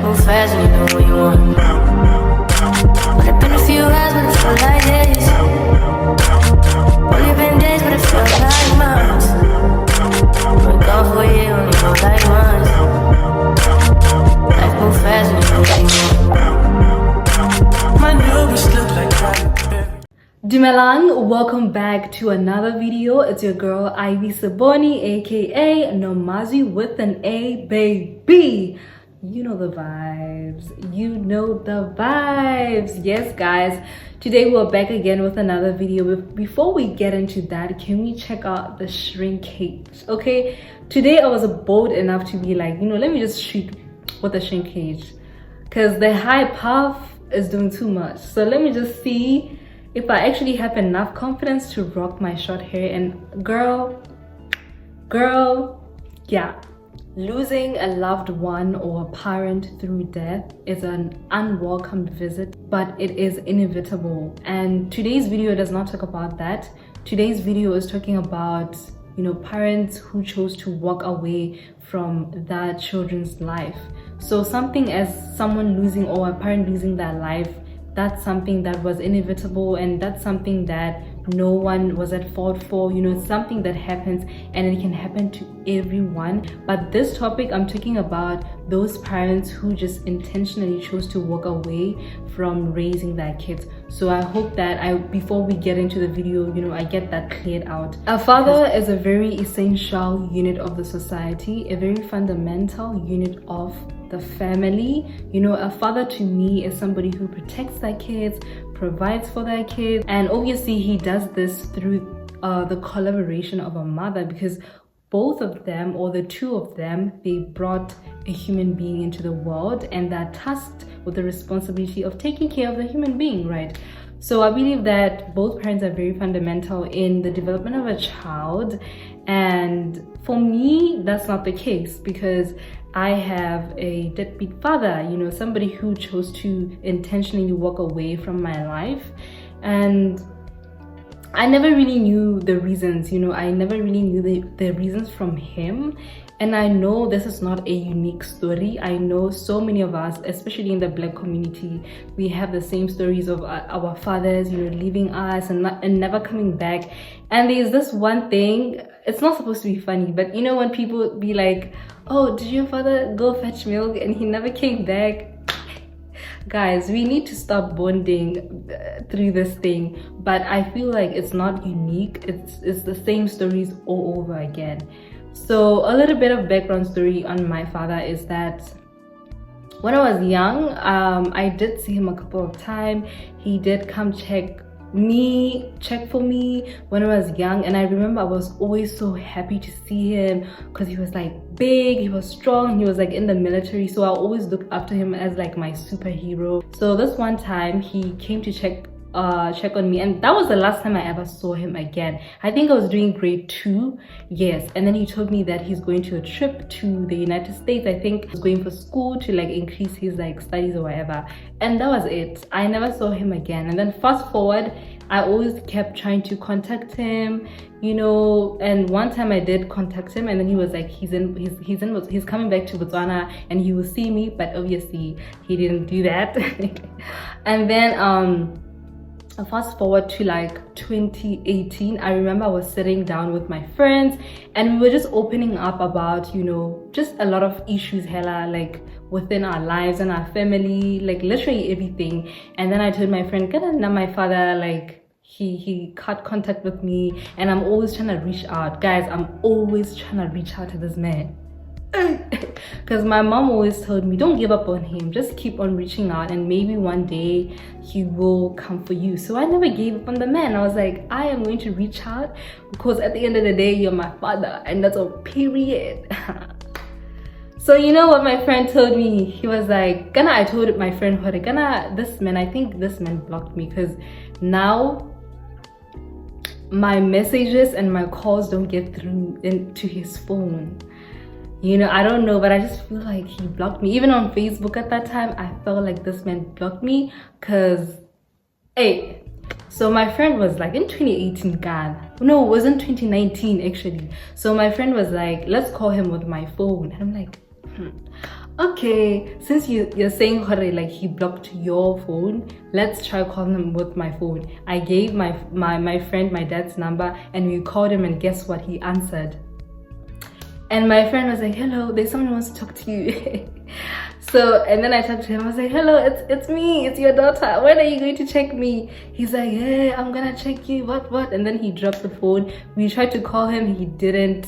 move fast when you know what you want. But it's been a few hours, but it felt like days. Only been days, but it felt like months. We're gone for a year, only go like months. Life move fast when you know what you want. My newbies look like that. Dumelang, welcome back to another video. It's your girl Ivy Seboni, aka Nomazi with an A, baby. You know the vibes. You know the vibes. Yes, guys. Today we're back again with another video. But before we get into that, can we check out the shrink cage? Okay. Today I was bold enough to be like, let me just shoot with the shrink cage, because the high puff is doing too much. So let me just see if I actually have enough confidence to rock my short hair. And girl, yeah. Losing a loved one or a parent through death is an unwelcome visit, but it is inevitable. And today's video does not talk about that. Today's video is talking about, parents who chose to walk away from their children's life. So something as someone losing or a parent losing their life, that's something that was inevitable, and that's something that no one was at fault for. It's something that happens, and it can happen to everyone. But this topic, I'm talking about those parents who just intentionally chose to walk away from raising their kids. So I hope that before we get into the video, I get that cleared out. A father is a very essential unit of the society, a very fundamental unit of the family. A father to me is somebody who protects their kids, provides for their kids, and obviously he does this through the collaboration of a mother, because both of them, or the two of them, they brought a human being into the world, and they're tasked with the responsibility of taking care of the human being, right? So I believe that both parents are very fundamental in the development of a child. And for me, that's not the case, because I have a deadbeat father, somebody who chose to intentionally walk away from my life. And I never really knew the reasons, I never really knew the reasons from him. And I know this is not a unique story. I know so many of us, especially in the Black community, we have the same stories of our fathers, leaving us and never coming back. And there's this one thing, it's not supposed to be funny, but when people be like, oh, did your father go fetch milk and he never came back? Guys, we need to stop bonding through this thing. But I feel like it's not unique. It's the same stories all over again. So a little bit of background story on my father is that when I was young, I did see him a couple of times. He did come check for me when I was young, and I remember I was always so happy to see him because he was like big, he was strong, he was like in the military, so I always looked up to him as like my superhero. So this one time he came to check on me, and that was the last time I ever saw him again. I think I was doing grade 2, yes. And then he told me that he's going to a trip to the United States. I think he was going for school to like increase his like studies or whatever, and that was it. I never saw him again. And then fast forward, I always kept trying to contact him, and one time I did contact him, and then he was like, he's coming back to Botswana and he will see me, but obviously he didn't do that. And then fast forward to like 2018, I remember I was sitting down with my friends and we were just opening up about, just a lot of issues, like within our lives and our family, like literally everything. And then I told my friend, my father, like, he cut contact with me, and I'm always trying to reach out. Guys, I'm always trying to reach out to this man. Because my mom always told me, don't give up on him, just keep on reaching out and maybe one day he will come for you. So I never gave up on the man. I was like, I am going to reach out, because at the end of the day, you're my father, and that's a period. So what my friend told me? He was like, I told my friend, I think this man blocked me, because now my messages and my calls don't get through into his phone. I don't know, but I just feel like he blocked me. Even on Facebook at that time, I felt like this man blocked me, because, hey, so my friend was like, in 2018, no, it was in 2019 actually. So my friend was like, let's call him with my phone. And I'm like, Okay, since you're saying Jorge, like he blocked your phone, let's try calling him with my phone. I gave my friend my dad's number and we called him, and guess what? He answered. And my friend was like, hello, there's someone who wants to talk to you. So, and then I talked to him, I was like, hello, it's me, it's your daughter. When are you going to check me? He's like, yeah, I'm gonna check you, what? And then he dropped the phone. We tried to call him, he didn't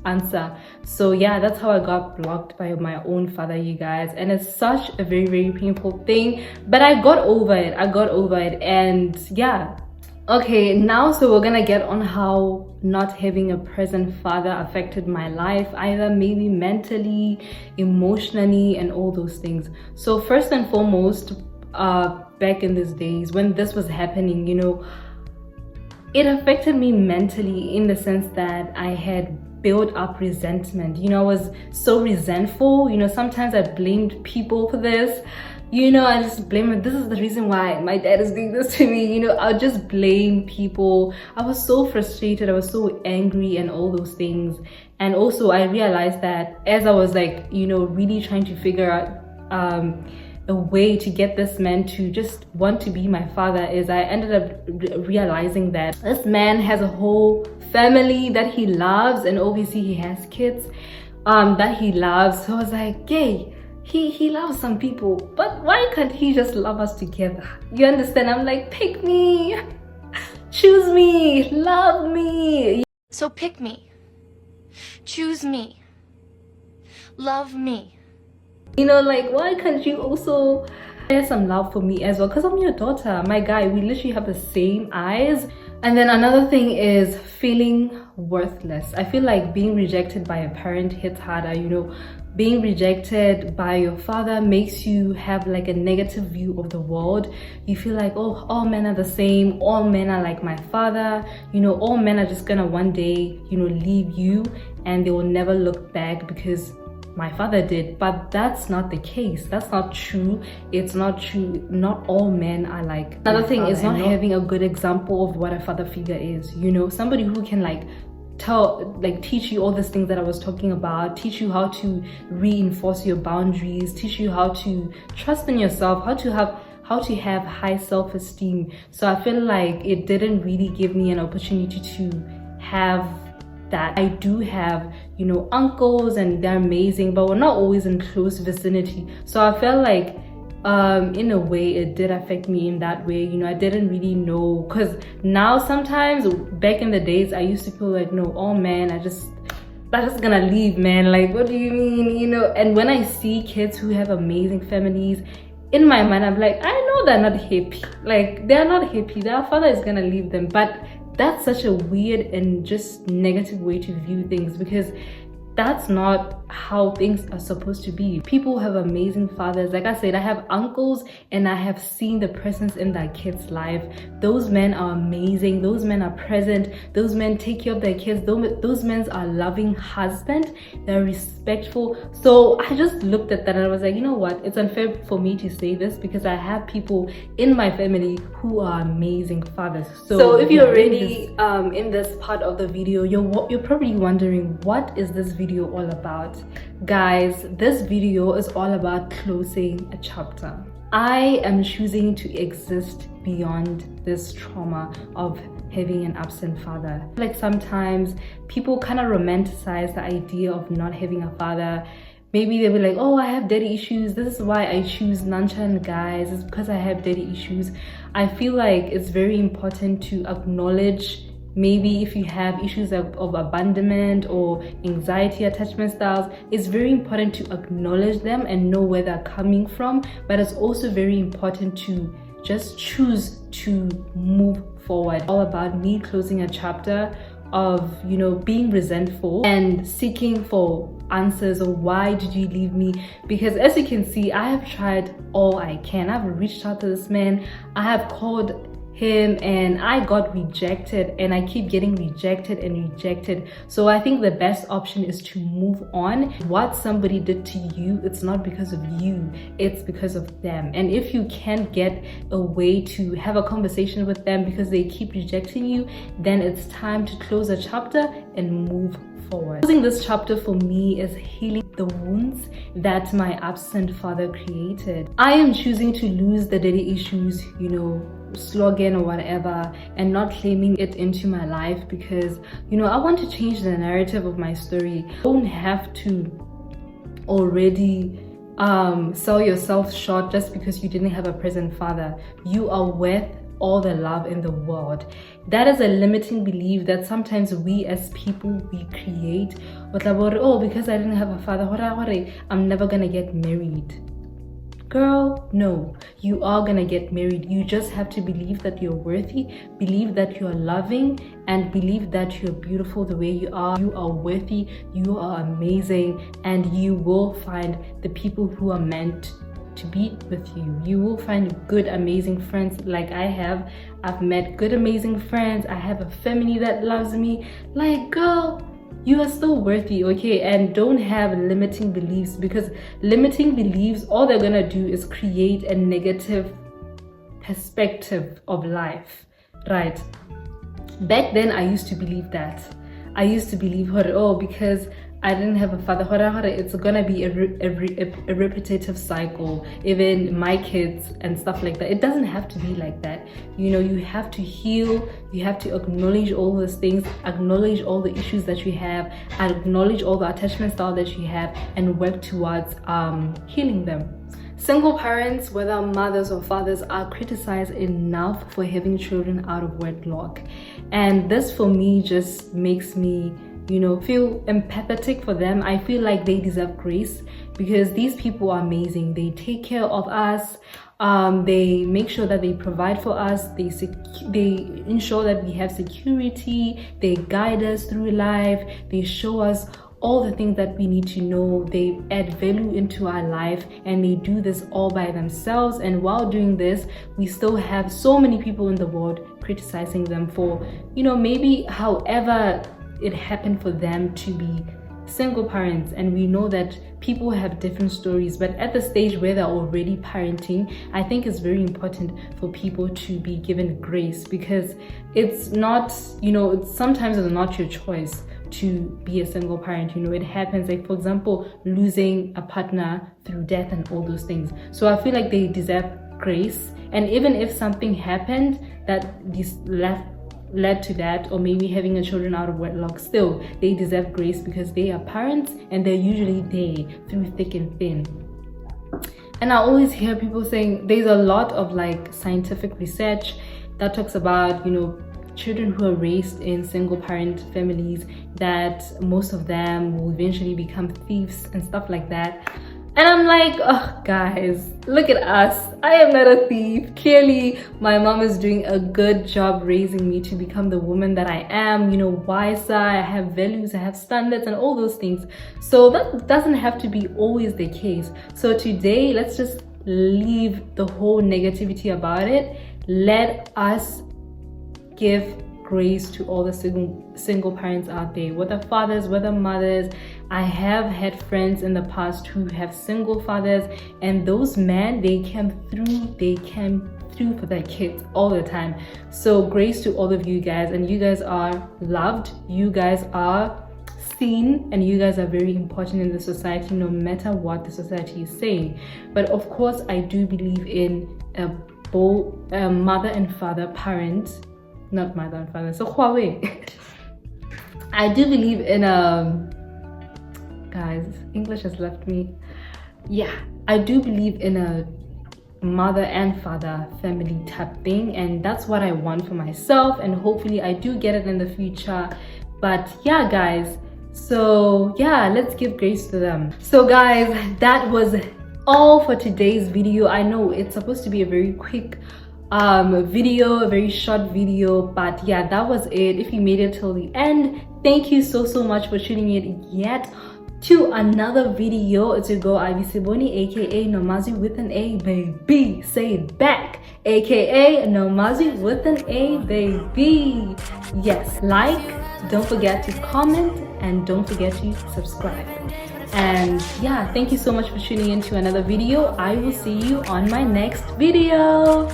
answer. So yeah, that's how I got blocked by my own father, you guys. And it's such a very, very painful thing, but I got over it. And yeah. Okay, now so we're gonna get on how not having a present father affected my life, either maybe mentally, emotionally, and all those things. So first and foremost, back in these days when this was happening, you know, it affected me mentally in the sense that I had built up resentment. You know, I was so resentful. You know, sometimes I blamed people for this. You know, I just blame it. This is the reason why my dad is doing this to me. You know, I'll just blame people. I was so frustrated. I was so angry and all those things. And also I realized that as I was like, you know, really trying to figure out a way to get this man to just want to be my father, is I ended up realizing that this man has a whole family that he loves, and obviously he has kids that he loves. So I was like, yay, he loves some people, but why can't he just love us together? You understand? I'm like, pick me, choose me, love me. So pick me, choose me, love me. You know, like, why can't you also share some love for me as well? Because I'm your daughter, my guy. We literally have the same eyes. And then another thing is feeling worthless. I feel like being rejected by a parent hits harder. You know, being rejected by your father makes you have like a negative view of the world. You feel like, oh, all men are the same, all men are like my father, you know, all men are just gonna one day, you know, leave you and they will never look back because my father did. But that's not the case. That's not true. It's not true. Not all men are like another thing is not having a good example of what a father figure is. You know, somebody who can teach you all these things that I was talking about, teach you how to reinforce your boundaries, teach you how to trust in yourself, how to have high self-esteem. So I feel like it didn't really give me an opportunity to have that. I do have, you know, uncles and they're amazing, but we're not always in close vicinity. So I felt like in a way it did affect me in that way. You know, I didn't really know, because now sometimes back in the days I used to feel like, no, all men are just gonna leave, man. Like, what do you mean? You know, and when I see kids who have amazing families, in my mind I'm like, I know they're not happy. Like, they're not happy, their father is gonna leave them. But that's such a weird and just negative way to view things, because that's not how things are supposed to be. People have amazing fathers. Like I said, I have uncles and I have seen the presence in their kids' life. Those men are amazing. Those men are present. Those men take care of their kids. Those men are loving husband. They're respectful. So I just looked at that and I was like, you know what? It's unfair for me to say this because I have people in my family who are amazing fathers. So if you're already in this part of the video, you're probably wondering, what is this video all about? Guys, this video is all about closing a chapter. I am choosing to exist beyond this trauma of having an absent father. Like, sometimes people kind of romanticize the idea of not having a father. Maybe they'll be like, oh, I have daddy issues, this is why I choose nonchalant guys, it's because I have daddy issues. I feel like it's very important to acknowledge, maybe if you have issues of abandonment or anxiety attachment styles, it's very important to acknowledge them and know where they're coming from. But it's also very important to just choose to move forward. All about me closing a chapter of, you know, being resentful and seeking for answers of why did you leave me. Because as you can see, I have tried all I can. I've reached out to this man, I have called him, and I got rejected, and I keep getting rejected and rejected. So I think the best option is to move on. What somebody did to you, it's not because of you, it's because of them. And if you can't get a way to have a conversation with them because they keep rejecting you, then it's time to close a chapter and move forward. Closing this chapter for me is healing the wounds that my absent father created. I am choosing to lose the daddy issues, you know, slogan or whatever, and not claiming it into my life, because, you know, I want to change the narrative of my story. You don't have to already sell yourself short just because you didn't have a present father. You are worth all the love in the world. That is a limiting belief that sometimes we as people, we create. Oh, because I didn't have a father, I'm never gonna get married. Girl, no, you are gonna get married. You just have to believe that you're worthy, believe that you're loving, and believe that you're beautiful the way you are. You are worthy, you are amazing, and you will find the people who are meant to be with you. You will find good, amazing friends like I have. I've met good, amazing friends. I have a family that loves me. Like, girl, you are still worthy, okay? And don't have limiting beliefs, because limiting beliefs, all they're gonna do is create a negative perspective of life, right? Back then, I used to believe that. I used to believe, oh, because I didn't have a father, it's gonna be a repetitive cycle, even my kids and stuff like that. It doesn't have to be like that. You know, you have to heal, you have to acknowledge all those things, acknowledge all the issues that you have, acknowledge all the attachment style that you have, and work towards healing them. Single parents, whether mothers or fathers, are criticized enough for having children out of wedlock. And this for me just makes me, you know, feel empathetic for them. I feel like they deserve grace, because these people are amazing. They take care of us. They make sure that they provide for us. They ensure that we have security. They guide us through life. They show us all the things that we need to know. They add value into our life, and they do this all by themselves. And while doing this, we still have so many people in the world criticizing them for, you know, maybe however it happened for them to be single parents. And we know that people have different stories, but at the stage where they're already parenting, I think it's very important for people to be given grace, because it's not, you know, sometimes it's not your choice to be a single parent. You know, it happens, like for example, losing a partner through death and all those things. So I feel like they deserve grace. And even if something happened that led to that, or maybe having a children out of wedlock, still they deserve grace, because they are parents and they're usually there through thick and thin. And I always hear people saying there's a lot of like scientific research that talks about, you know, children who are raised in single parent families, that most of them will eventually become thieves and stuff like that. And I'm like, oh guys, look at us. I am not a thief. Clearly, my mom is doing a good job raising me to become the woman that I am, you know, wiser, I have values, I have standards and all those things. So that doesn't have to be always the case. So today, let's just leave the whole negativity about it. Let us give grace to all the single parents out there, whether fathers, whether mothers. I have had friends in the past who have single fathers, and those men, they came through for their kids all the time. So grace to all of you guys, and you guys are loved, you guys are seen, and you guys are very important in the society, no matter what the society is saying. But of course, I do believe in a mother and father parent, not mother and father, so Huawei. I do believe in guys, English has left me. Yeah, I do believe in a mother and father family type thing, and that's what I want for myself, and hopefully I do get it in the future. But yeah guys, so yeah, let's give grace to them. So guys, that was all for today's video. I know it's supposed to be a very quick video, a very short video, but yeah, that was it. If you made it till the end, thank you so much for tuning in yet to another video. It's your girl Ivy Seboni, aka Nomazi with an A, baby. Say it back, aka Nomazi with an A, baby. Yes, like, don't forget to comment, and don't forget to subscribe. And yeah, thank you so much for tuning in to another video. I will see you on my next video.